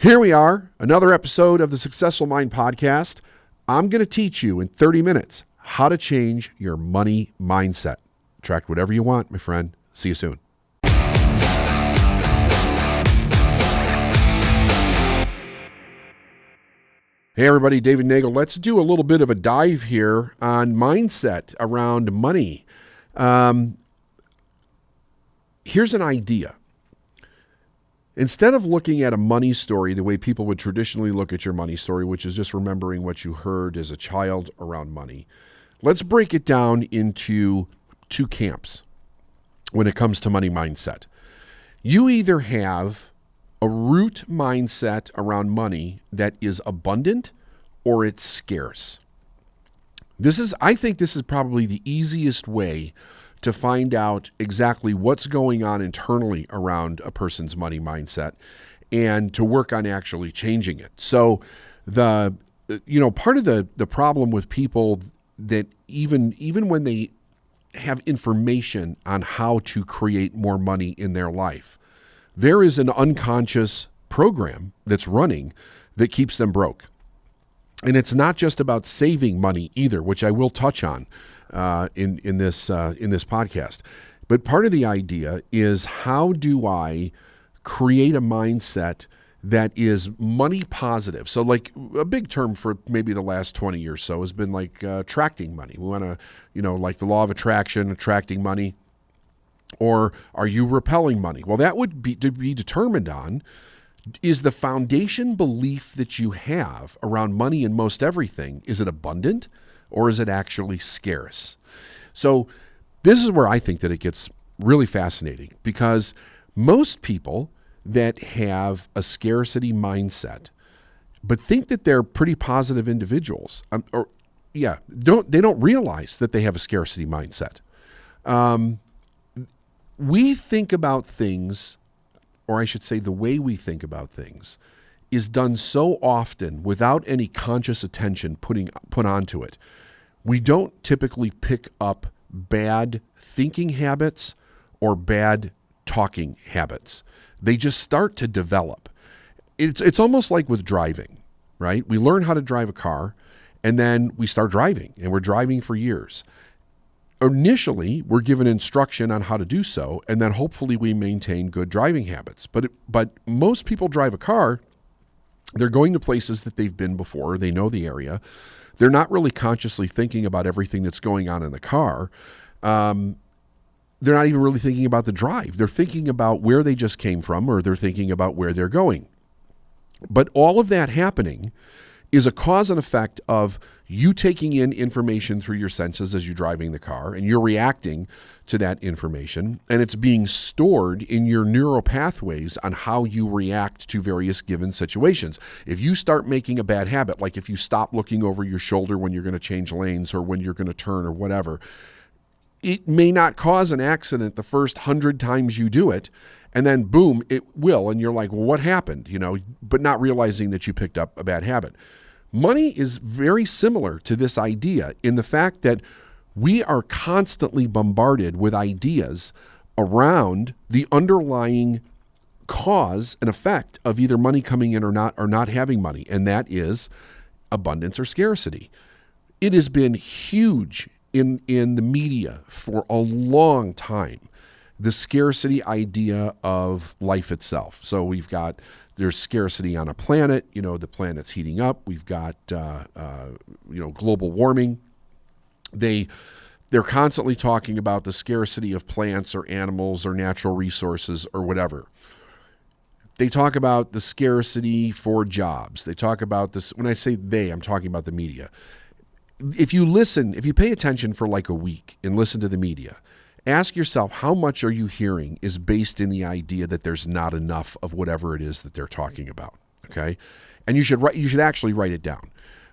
Here we are, another episode of the Successful Mind Podcast. I'm going to teach you in 30 minutes how to change your money mindset. Attract whatever you want, my friend. See you soon. Hey everybody, David Nagel. Let's do a little bit of a dive here on mindset around money. Here's an idea. Instead of looking at a money story the way people would traditionally look at your money story, which is just remembering what you heard as a child around money, let's break it down into two camps when it comes to money mindset. You either have a root mindset around money that is abundant or it's scarce. I think this is probably the easiest way to find out exactly what's going on internally around a person's money mindset and to work on actually changing it. So part of the problem with people that even when they have information on how to create more money in their life, there is an unconscious program that's running that keeps them broke. And it's not just about saving money either, which I will touch on in this podcast. But part of the idea is, how do I create a mindset that is money positive? So like a big term for maybe the last 20 years or so has been like attracting money. We want to, like the law of attraction, attracting money. Or are you repelling money? Well, that would be to be determined on, is the foundation belief that you have around money in most everything, is it abundant or is it actually scarce? So this is where I think that it gets really fascinating, because most people that have a scarcity mindset but think that they're pretty positive individuals, don't realize that they have a scarcity mindset. We think about things, or I should say the way we think about things, is done so often without any conscious attention put onto it. We don't typically pick up bad thinking habits or bad talking habits. They just start to develop. It's almost like with driving, right? We learn how to drive a car, and then we start driving, and we're driving for years. Initially, we're given instruction on how to do so, and then hopefully we maintain good driving habits. But most people drive a car, they're going to places that they've been before, they know the area. They're not really consciously thinking about everything that's going on in the car. They're not even really thinking about the drive. They're thinking about where they just came from, or they're thinking about where they're going. But all of that happening is a cause and effect of you taking in information through your senses as you're driving the car, and you're reacting to that information, and it's being stored in your neural pathways on how you react to various given situations. If you start making a bad habit, like if you stop looking over your shoulder when you're going to change lanes or when you're going to turn or whatever, it may not cause an accident the first 100 times you do it, and then boom, it will, and you're like, well, what happened? But not realizing that you picked up a bad habit. Money is very similar to this idea in the fact that we are constantly bombarded with ideas around the underlying cause and effect of either money coming in or not having money, and that is abundance or scarcity. It has been huge in the media for a long time, the scarcity idea of life itself. So there's scarcity on a planet, the planet's heating up. We've got, global warming. They're constantly talking about the scarcity of plants or animals or natural resources or whatever. They talk about the scarcity for jobs. They talk about this. When I say they, I'm talking about the media. If you pay attention for like a week and listen to the media, ask yourself, how much are you hearing is based in the idea that there's not enough of whatever it is that they're talking about, okay? And you should actually write it down,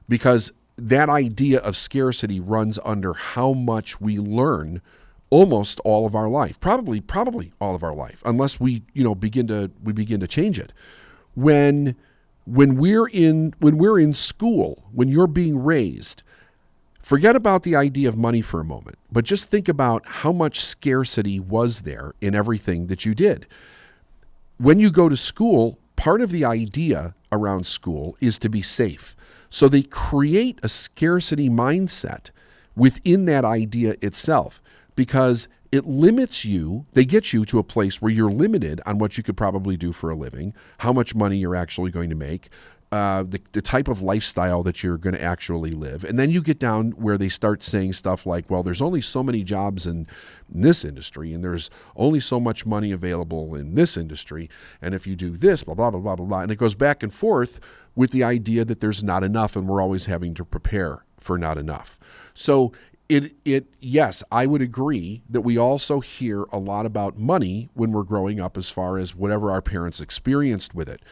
because that idea of scarcity runs under how much we learn almost all of our life, probably all of our life, unless we begin to change it. When we're in school, when you're being raised, forget about the idea of money for a moment, but just think about how much scarcity was there in everything that you did. When you go to school, part of the idea around school is to be safe. So they create a scarcity mindset within that idea itself because it limits you. They get you to a place where you're limited on what you could probably do for a living, how much money you're actually going to make, the type of lifestyle that you're going to actually live. And then you get down where they start saying stuff like, well, there's only so many jobs in this industry, and there's only so much money available in this industry. And if you do this, blah, blah, blah, blah, blah, blah. And it goes back and forth with the idea that there's not enough, and we're always having to prepare for not enough. So yes, I would agree that we also hear a lot about money when we're growing up as far as whatever our parents experienced with it.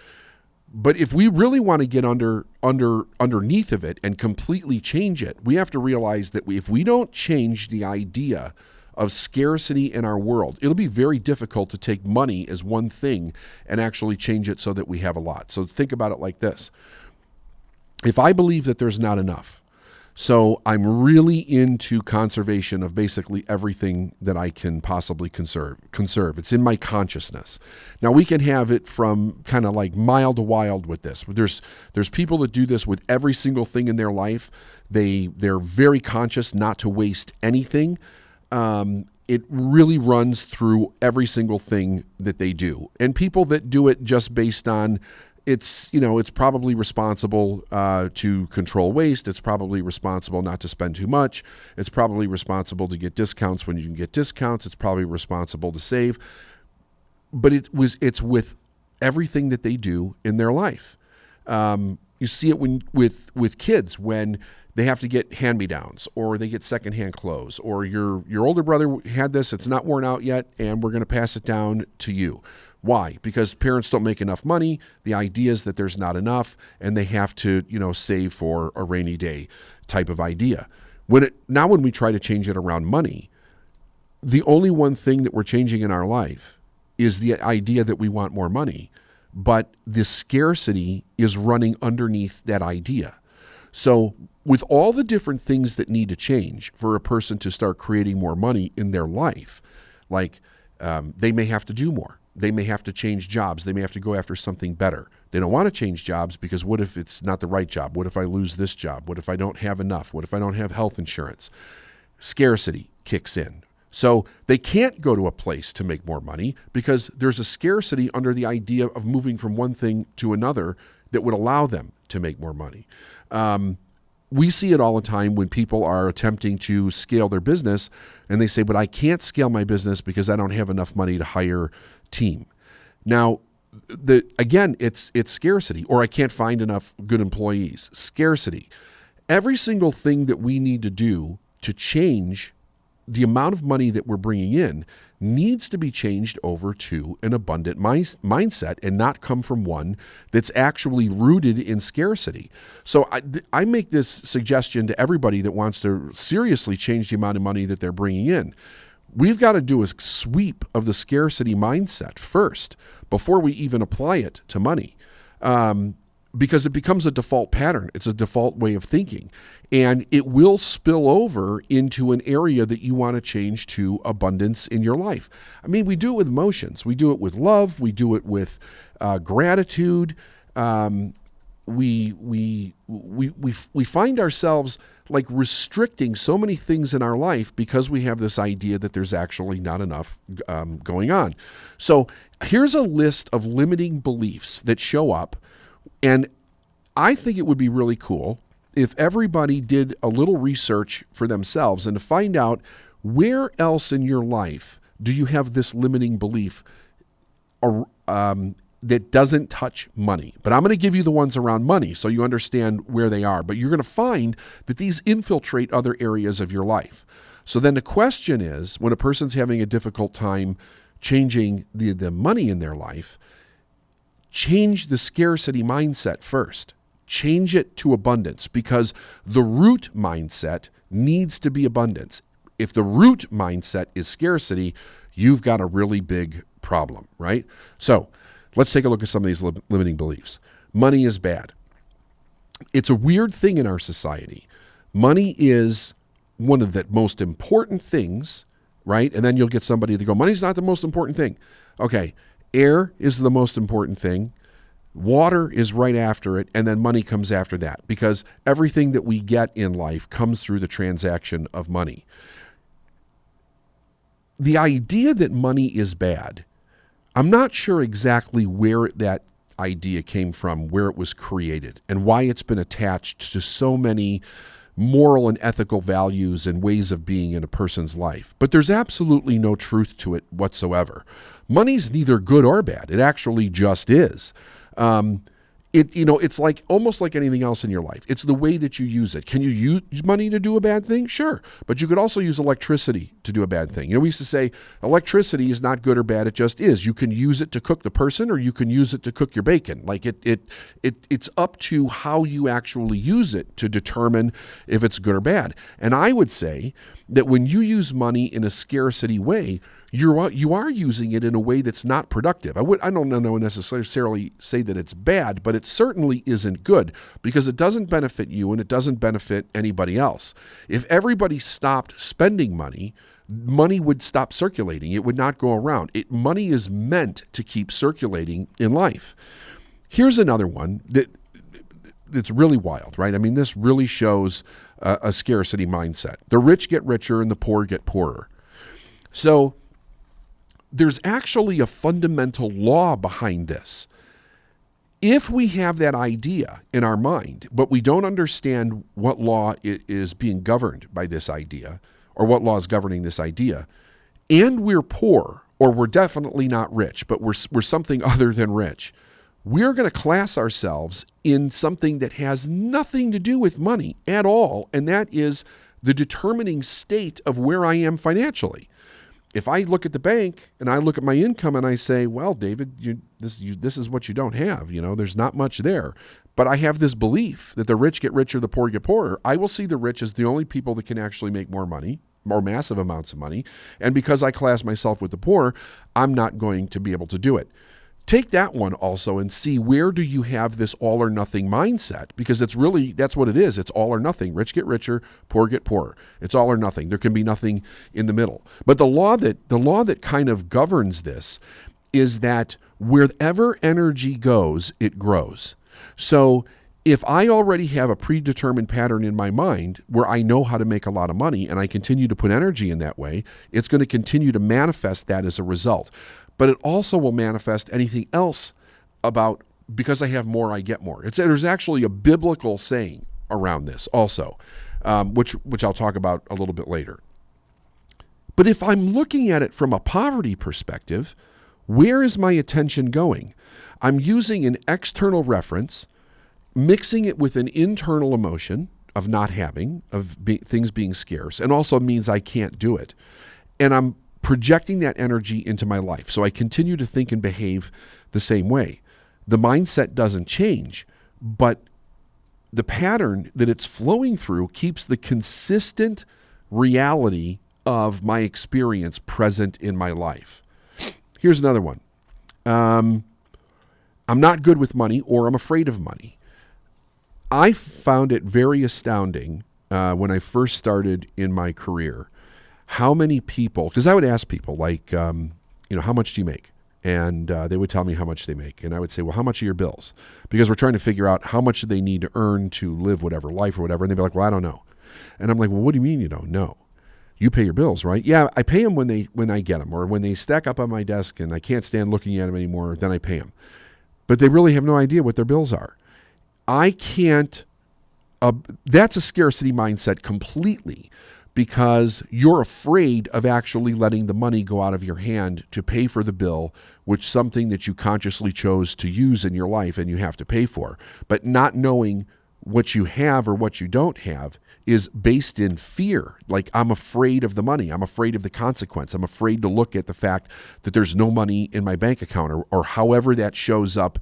But if we really want to get underneath of it and completely change it, we have to realize that if we don't change the idea of scarcity in our world, it'll be very difficult to take money as one thing and actually change it so that we have a lot. So think about it like this. If I believe that there's not enough, so I'm really into conservation of basically everything that I can possibly conserve. It's in my consciousness. Now we can have it from kind of like mild to wild with this. There's people that do this with every single thing in their life. They're very conscious not to waste anything. It really runs through every single thing that they do. And people that do it just based on it's probably responsible to control waste. It's probably responsible not to spend too much. It's probably responsible to get discounts when you can get discounts. It's probably responsible to save. But it's with everything that they do in their life. You see it with kids when they have to get hand-me-downs or they get secondhand clothes, or your older brother had this, it's not worn out yet, and we're going to pass it down to you. Why? Because parents don't make enough money. The idea is that there's not enough, and they have to, save for a rainy day type of idea. When we try to change it around money, the only one thing that we're changing in our life is the idea that we want more money, but the scarcity is running underneath that idea. So with all the different things that need to change for a person to start creating more money in their life, like they may have to do more. They may have to change jobs. They may have to go after something better. They don't want to change jobs because what if it's not the right job? What if I lose this job? What if I don't have enough? What if I don't have health insurance? Scarcity kicks in. So they can't go to a place to make more money because there's a scarcity under the idea of moving from one thing to another that would allow them to make more money. We see it all the time when people are attempting to scale their business and they say, but I can't scale my business because I don't have enough money to hire team. Now, it's scarcity, or I can't find enough good employees. Scarcity. Every single thing that we need to do to change the amount of money that we're bringing in needs to be changed over to an abundant mindset and not come from one that's actually rooted in scarcity. So I make this suggestion to everybody that wants to seriously change the amount of money that they're bringing in. We've got to do a sweep of the scarcity mindset first before we even apply it to money, because it becomes a default pattern. It's a default way of thinking, and it will spill over into an area that you want to change to abundance in your life. I mean, we do it with emotions. We do it with love. We do it with gratitude. We find ourselves like restricting so many things in our life because we have this idea that there's actually not enough going on. So here's a list of limiting beliefs that show up, and I think it would be really cool if everybody did a little research for themselves and to find out where else in your life do you have this limiting belief that doesn't touch money. But I'm going to give you the ones around money so you understand where they are. But you're going to find that these infiltrate other areas of your life. So then the question is, when a person's having a difficult time changing the money in their life, change the scarcity mindset first. Change it to abundance, because the root mindset needs to be abundance. If the root mindset is scarcity, you've got a really big problem, right? So let's take a look at some of these limiting beliefs. Money is bad. It's a weird thing in our society. Money is one of the most important things, right? And then you'll get somebody to go, money's not the most important thing. Okay, air is the most important thing. Water is right after it, and then money comes after that, because everything that we get in life comes through the transaction of money. The idea that money is bad, I'm not sure exactly where that idea came from, where it was created, and why it's been attached to so many moral and ethical values and ways of being in a person's life. But there's absolutely no truth to it whatsoever. Money's neither good or bad. It actually just is. It's like almost like anything else in your life. It's the way that you use it. Can you use money to do a bad thing? Sure. But you could also use electricity to do a bad thing. We used to say electricity is not good or bad. It just is. You can use it to cook the person, or you can use it to cook your bacon. Like it's up to how you actually use it to determine if it's good or bad. And I would say that when you use money in a scarcity way, you are using it in a way that's not productive. I don't necessarily say that it's bad, but it certainly isn't good, because it doesn't benefit you and it doesn't benefit anybody else. If everybody stopped spending money, money would stop circulating. It would not go around. Money is meant to keep circulating in life. Here's another one that's really wild, right? I mean, this really shows a scarcity mindset. The rich get richer and the poor get poorer. So there's actually a fundamental law behind this. If we have that idea in our mind, but we don't understand what law is being governed by this idea, or what law is governing this idea, and we're poor, or we're definitely not rich, but we're something other than rich, we're going to class ourselves in something that has nothing to do with money at all, and that is the determining state of where I am financially. If I look at the bank and I look at my income and I say, well, David, this is what you don't have. There's not much there. But I have this belief that the rich get richer, the poor get poorer. I will see the rich as the only people that can actually make more money, more massive amounts of money. And because I class myself with the poor, I'm not going to be able to do it. Take that one also and see, where do you have this all or nothing mindset? Because that's what it is. It's all or nothing. Rich get richer, poor get poorer. It's all or nothing. There can be nothing in the middle. But the law that kind of governs this is that wherever energy goes, it grows. So if I already have a predetermined pattern in my mind where I know how to make a lot of money and I continue to put energy in that way, it's going to continue to manifest that as a result. But it also will manifest anything else about, because I have more, I get more. There's actually a biblical saying around this also, which I'll talk about a little bit later. But if I'm looking at it from a poverty perspective, where is my attention going? I'm using an external reference, mixing it with an internal emotion of not having, things being scarce, and also means I can't do it. And I'm projecting that energy into my life. So I continue to think and behave the same way. The mindset doesn't change, but the pattern that it's flowing through keeps the consistent reality of my experience present in my life. Here's another one. I'm not good with money, or I'm afraid of money. I found it very astounding when I first started in my career, how many people, because I would ask people like, how much do you make? And they would tell me how much they make. And I would say, well, how much are your bills? Because we're trying to figure out how much they need to earn to live whatever life or whatever. And they'd be like, well, I don't know. And I'm like, well, what do you mean you don't know? You pay your bills, right? Yeah, I pay them when I get them, or when they stack up on my desk and I can't stand looking at them anymore, then I pay them. But they really have no idea what their bills are. I can't, that's a scarcity mindset completely, because you're afraid of actually letting the money go out of your hand to pay for the bill, which something that you consciously chose to use in your life and you have to pay for. But not knowing what you have or what you don't have is based in fear. Like, I'm afraid of the money. I'm afraid of the consequence. I'm afraid to look at the fact that there's no money in my bank account, or however that shows up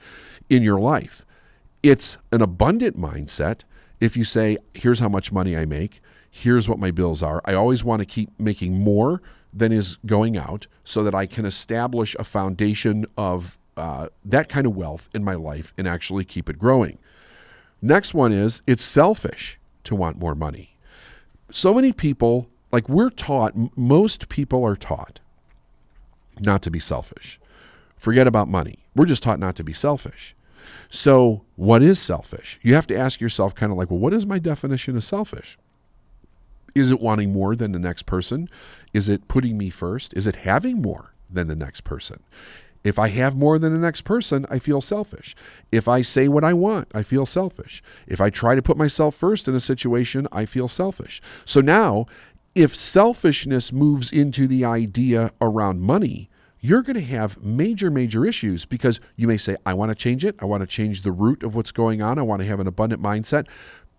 in your life. It's an abundant mindset if you say, here's how much money I make. Here's what my bills are. I always want to keep making more than is going out so that I can establish a foundation of that kind of wealth in my life and actually keep it growing. Next one is, it's selfish to want more money. So many people, like we're taught, most people are taught not to be selfish. Forget about money. We're just taught not to be selfish. So what is selfish? You have to ask yourself kind of like, well, what is my definition of selfish? Is it wanting more than the next person? Is it putting me first? Is it having more than the next person? If I have more than the next person, I feel selfish. If I say what I want, I feel selfish. If I try to put myself first in a situation, I feel selfish. So now, if selfishness moves into the idea around money, you're going to have major, major issues because you may say, I want to change it. I want to change the root of what's going on. I want to have an abundant mindset.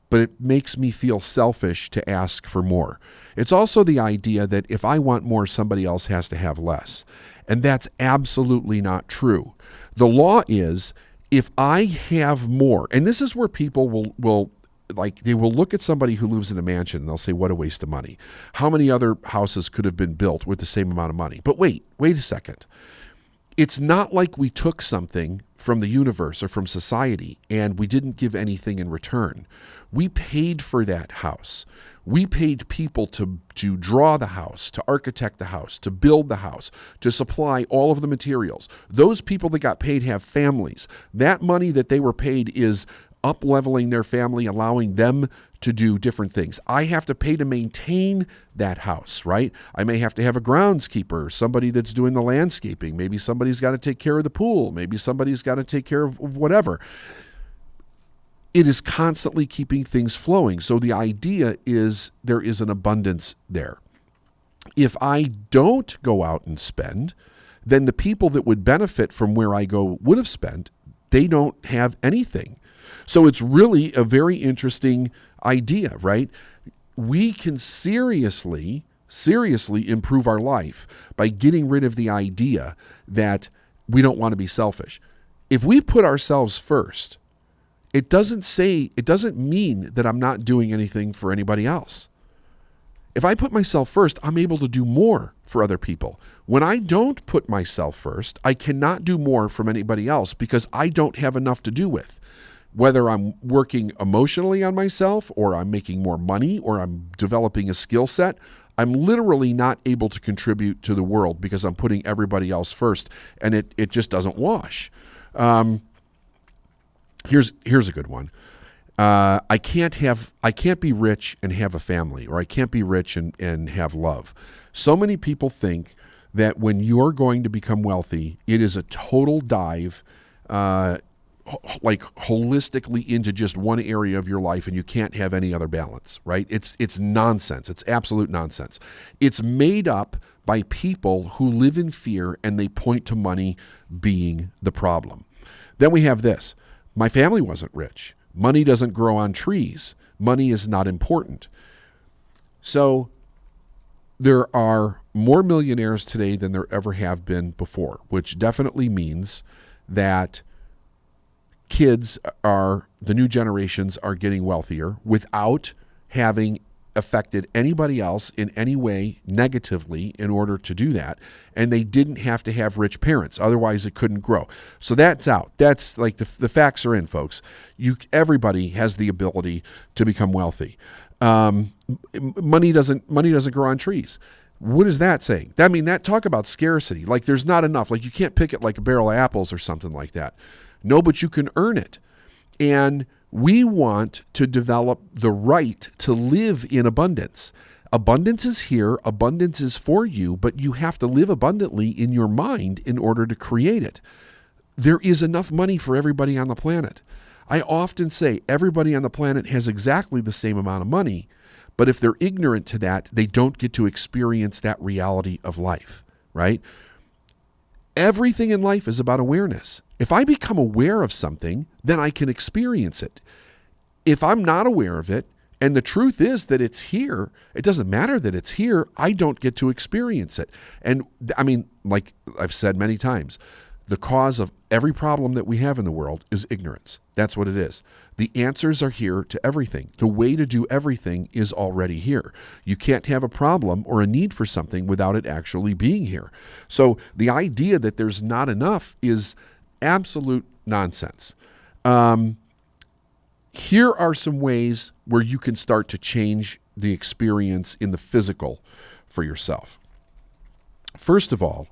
But it makes me feel selfish to ask for more. It's also the idea that if I want more, somebody else has to have less. And that's absolutely not true. The law is if I have more, and this is where people will they will look at somebody who lives in a mansion and they'll say, what a waste of money. How many other houses could have been built with the same amount of money? But wait a second. It's not like we took something from the universe or from society and we didn't give anything in return. We paid for that house. We paid people to draw the house, to architect the house, to build the house, to supply all of the materials. Those people that got paid have families. That money that they were paid is up-leveling their family, allowing them to do different things. I have to pay to maintain that house, right? I may have to have a groundskeeper, somebody that's doing the landscaping. Maybe somebody's got to take care of the pool. Maybe somebody's got to take care of whatever. It is constantly keeping things flowing. So the idea is there is an abundance there. If I don't go out and spend, then the people that would benefit from where I go would have spent. They don't have anything. So it's really a very interesting idea, right? We can seriously improve our life by getting rid of the idea that we don't want to be selfish. If we put ourselves first, it doesn't mean that I'm not doing anything for anybody else. If I put myself first, I'm able to do more for other people. When I don't put myself first, I cannot do more from anybody else because I don't have enough to do with. Whether I'm working emotionally on myself or I'm making more money or I'm developing a skill set, I'm literally not able to contribute to the world because I'm putting everybody else first, and it just doesn't wash. Here's a good one. I can't be rich and have a family, or I can't be rich and have love. So many people think that when you're going to become wealthy, it is a total dive, like holistically into just one area of your life, and you can't have any other balance, right? It's nonsense. It's absolute nonsense. It's made up by people who live in fear and they point to money being the problem. Then we have this. My family wasn't rich. Money doesn't grow on trees. Money is not important. So there are more millionaires today than there ever have been before, which definitely means that the new generations are getting wealthier without having affected anybody else in any way negatively in order to do that. And they didn't have to have rich parents. Otherwise, it couldn't grow. So that's out. That's like the facts are in, folks. Everybody has the ability to become wealthy. Money doesn't grow on trees. What is that saying? That talk about scarcity. Like there's not enough. Like you can't pick it like a barrel of apples or something like that. No, but you can earn it. And we want to develop the right to live in abundance. Abundance is here. Abundance is for you, but you have to live abundantly in your mind in order to create it. There is enough money for everybody on the planet. I often say everybody on the planet has exactly the same amount of money, but if they're ignorant to that, they don't get to experience that reality of life, right? Everything in life is about awareness. If I become aware of something, then I can experience it. If I'm not aware of it, and the truth is that it's here, it doesn't matter that it's here, I don't get to experience it. And like I've said many times, the cause of every problem that we have in the world is ignorance. That's what it is. The answers are here to everything. The way to do everything is already here. You can't have a problem or a need for something without it actually being here. So the idea that there's not enough is absolute nonsense. Here are some ways where you can start to change the experience in the physical for yourself. First of all,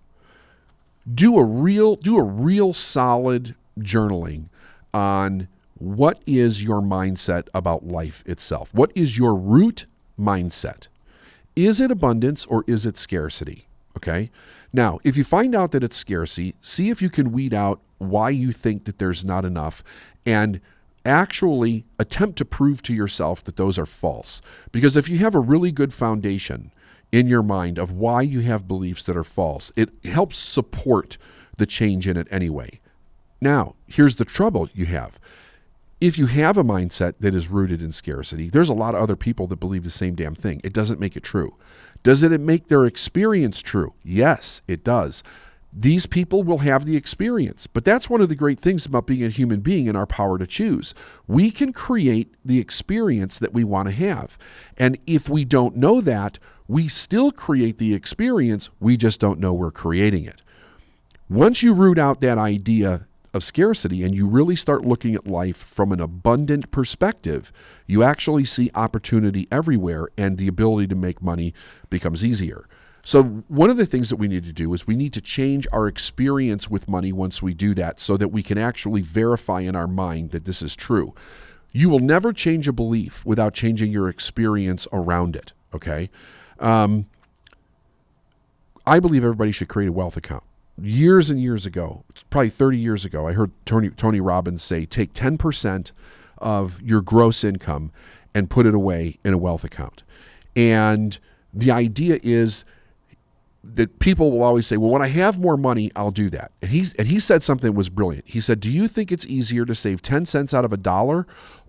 do a real solid journaling on what is your mindset about life itself. What is your root mindset? Is it abundance or is it scarcity? Okay. Now, if you find out that it's scarcity, see if you can weed out why you think that there's not enough and actually attempt to prove to yourself that those are false. Because if you have a really good foundation in your mind of why you have beliefs that are false, it helps support the change in it anyway. Now, here's the trouble you have. If you have a mindset that is rooted in scarcity, there's a lot of other people that believe the same damn thing. It doesn't make it true. Does it make their experience true? Yes, it does. These people will have the experience. But that's one of the great things about being a human being and our power to choose. We can create the experience that we want to have. And if we don't know that, we still create the experience. We just don't know we're creating it. Once you root out that idea of scarcity and you really start looking at life from an abundant perspective, you actually see opportunity everywhere and the ability to make money becomes easier. So one of the things that we need to do is we need to change our experience with money once we do that so that we can actually verify in our mind that this is true. You will never change a belief without changing your experience around it, okay? I believe everybody should create a wealth account. Years and years ago, probably 30 years ago, I heard Tony Robbins say, take 10% of your gross income and put it away in a wealth account. And the idea is that people will always say, well, when I have more money, I'll do that. And he said something that was brilliant. He said, do you think it's easier to save 10 cents out of $1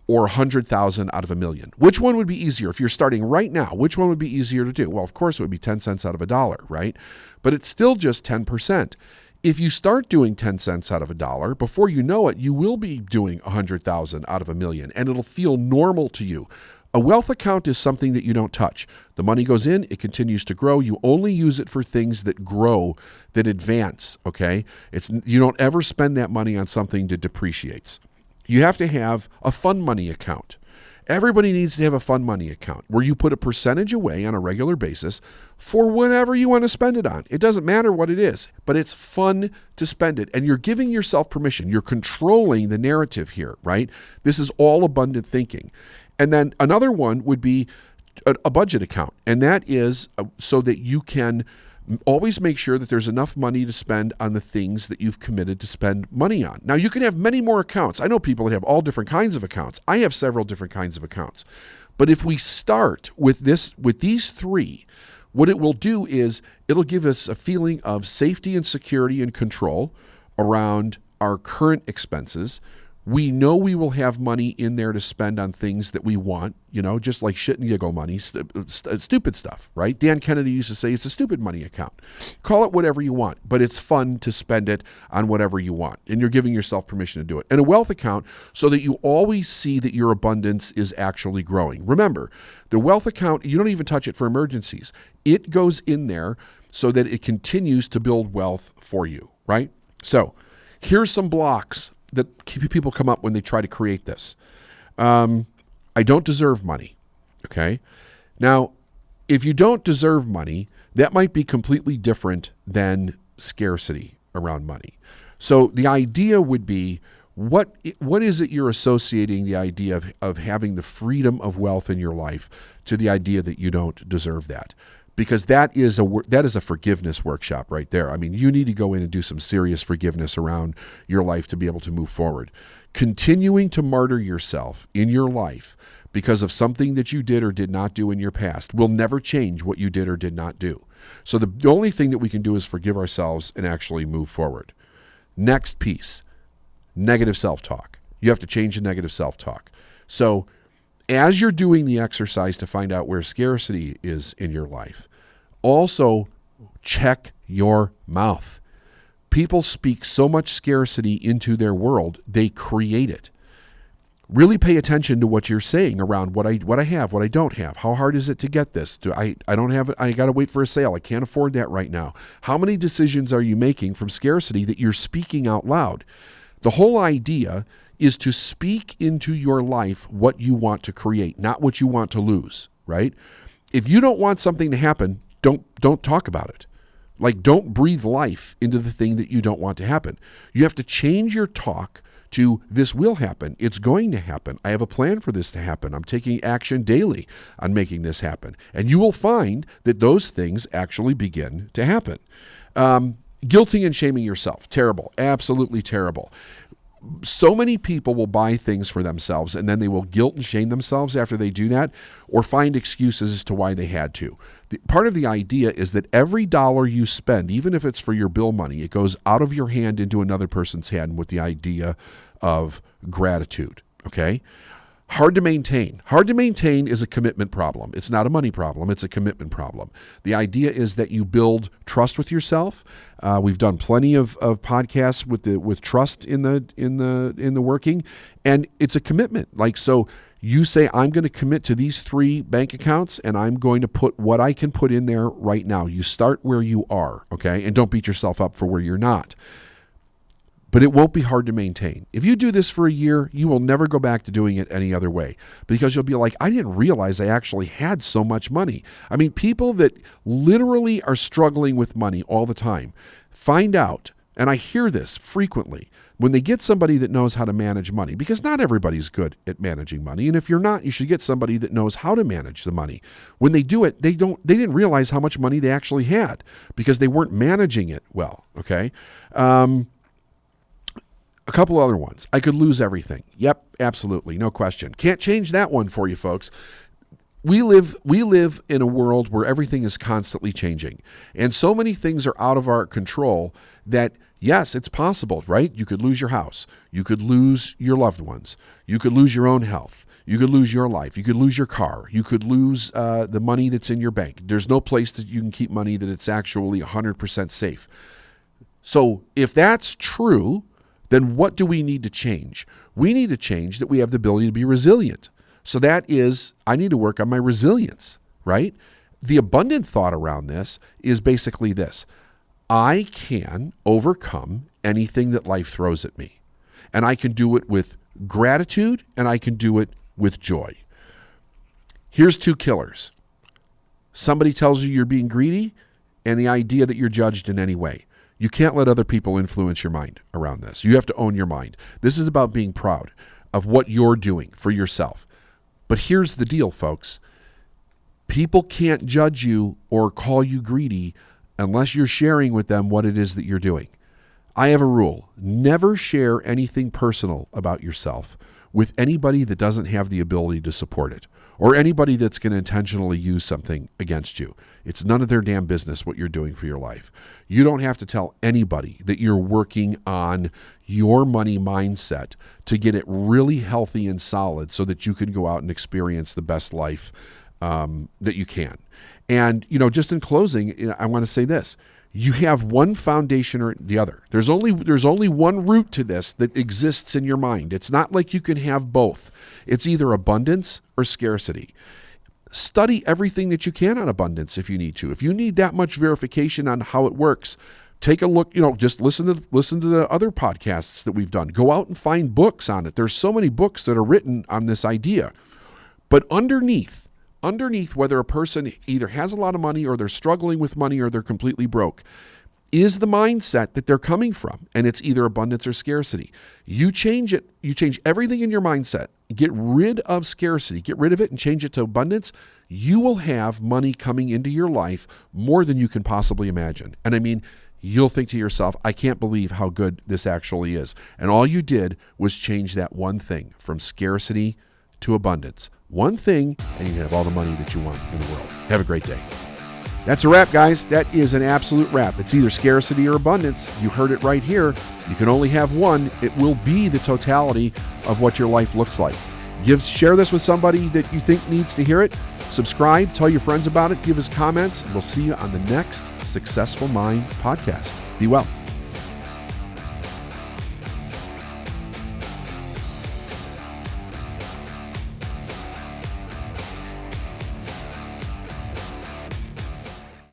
or 100,000 out of $1 million? Which one would be easier? If you're starting right now, which one would be easier to do? Well, of course, it would be 10 cents out of $1, right? But it's still just 10%. If you start doing 10 cents out of $1, before you know it, you will be doing 100,000 out of $1 million, and it'll feel normal to you. A wealth account is something that you don't touch. The money goes in, it continues to grow. You only use it for things that grow, that advance, okay? You don't ever spend that money on something that depreciates. You have to have a fund money account. Everybody needs to have a fund money account where you put a percentage away on a regular basis for whatever you want to spend it on. It doesn't matter what it is, but it's fun to spend it. And you're giving yourself permission. You're controlling the narrative here, right? This is all abundant thinking. And then another one would be a budget account. And that is so that you can always make sure that there's enough money to spend on the things that you've committed to spend money on. Now, you can have many more accounts. I know people that have all different kinds of accounts. I have several different kinds of accounts. But if we start with these three, what it will do is it'll give us a feeling of safety and security and control around our current expenses. We know we will have money in there to spend on things that we want, just like shit and giggle money, stupid stuff, right? Dan Kennedy used to say it's a stupid money account. Call it whatever you want, but it's fun to spend it on whatever you want, and you're giving yourself permission to do it. And a wealth account so that you always see that your abundance is actually growing. Remember, the wealth account, you don't even touch it for emergencies. It goes in there so that it continues to build wealth for you, right? So here's some blocks that people come up when they try to create this. I don't deserve money, okay? Now, if you don't deserve money, that might be completely different than scarcity around money. So the idea would be, what is it you're associating the idea of having the freedom of wealth in your life to the idea that you don't deserve that? Because that is a forgiveness workshop right there. I mean, you need to go in and do some serious forgiveness around your life to be able to move forward. Continuing to martyr yourself in your life because of something that you did or did not do in your past will never change what you did or did not do. So the only thing that we can do is forgive ourselves and actually move forward. Next piece, negative self-talk. You have to change the negative self-talk. So as you're doing the exercise to find out where scarcity is in your life, also check your mouth. People speak so much scarcity into their world, they create it. Really pay attention to what you're saying around what I have, what I don't have. How hard is it to get this? I don't have it. I got to wait for a sale. I can't afford that right now. How many decisions are you making from scarcity that you're speaking out loud? The whole idea is to speak into your life what you want to create, not what you want to lose, right? If you don't want something to happen, don't talk about it. Like, don't breathe life into the thing that you don't want to happen. You have to change your talk to this will happen. It's going to happen. I have a plan for this to happen. I'm taking action daily on making this happen. And you will find that those things actually begin to happen. Guilting and shaming yourself. Terrible. Absolutely terrible. So many people will buy things for themselves and then they will guilt and shame themselves after they do that, or find excuses as to why they had to. Part of the idea is that every dollar you spend, even if it's for your bill money, it goes out of your hand into another person's hand with the idea of gratitude. Okay? Hard to maintain. Hard to maintain is a commitment problem. It's not a money problem. It's a commitment problem. The idea is that you build trust with yourself. We've done plenty of podcasts with trust in the working, and it's a commitment. Like, so you say, I'm going to commit to these 3 bank accounts, and I'm going to put what I can put in there right now. You start where you are, okay? And don't beat yourself up for where you're not. But it won't be hard to maintain. If you do this for a year, you will never go back to doing it any other way, because you'll be like, I didn't realize I actually had so much money. I mean, people that literally are struggling with money all the time find out, and I hear this frequently, when they get somebody that knows how to manage money, because not everybody's good at managing money. And if you're not, you should get somebody that knows how to manage the money. When they do it, they didn't realize how much money they actually had because they weren't managing it well. Okay. A couple other ones. I could lose everything. Yep, absolutely. No question. Can't change that one for you folks. We live in a world where everything is constantly changing. And so many things are out of our control that, yes, it's possible, right? You could lose your house. You could lose your loved ones. You could lose your own health. You could lose your life. You could lose your car. You could lose the money that's in your bank. There's no place that you can keep money that it's actually 100% safe. So if that's true, then what do we need to change? We need to change that we have the ability to be resilient. So that is, I need to work on my resilience, right? The abundant thought around this is basically this. I can overcome anything that life throws at me. And I can do it with gratitude, and I can do it with joy. Here's 2 killers. Somebody tells you you're being greedy, and the idea that you're judged in any way. You can't let other people influence your mind around this. You have to own your mind. This is about being proud of what you're doing for yourself. But here's the deal, folks. People can't judge you or call you greedy unless you're sharing with them what it is that you're doing. I have a rule. Never share anything personal about yourself with anybody that doesn't have the ability to support it, or anybody that's going to intentionally use something against you. It's none of their damn business what you're doing for your life. You don't have to tell anybody that you're working on your money mindset to get it really healthy and solid so that you can go out and experience the best life that you can. And, just in closing, I want to say this. You have one foundation or the other. There's only one root to this that exists in your mind. It's not like you can have both. It's either abundance or scarcity. Study everything that you can on abundance if you need to. If you need that much verification on how it works, take a look, just listen to the other podcasts that we've done. Go out and find books on it. There's so many books that are written on this idea. But underneath, whether a person either has a lot of money or they're struggling with money or they're completely broke, is the mindset that they're coming from. And it's either abundance or scarcity. You change it. You change everything in your mindset. Get rid of scarcity. Get rid of it and change it to abundance. You will have money coming into your life more than you can possibly imagine. And I mean, you'll think to yourself, I can't believe how good this actually is. And all you did was change that one thing from scarcity to abundance. One thing, and you can have all the money that you want in the world. Have a great day. That's a wrap, guys. That is an absolute wrap. It's either scarcity or abundance. You heard it right here. You can only have one. It will be the totality of what your life looks like. Share this with somebody that you think needs to hear it. Subscribe, tell your friends about it, give us comments. We'll see you on the next Successful Mind podcast. Be well.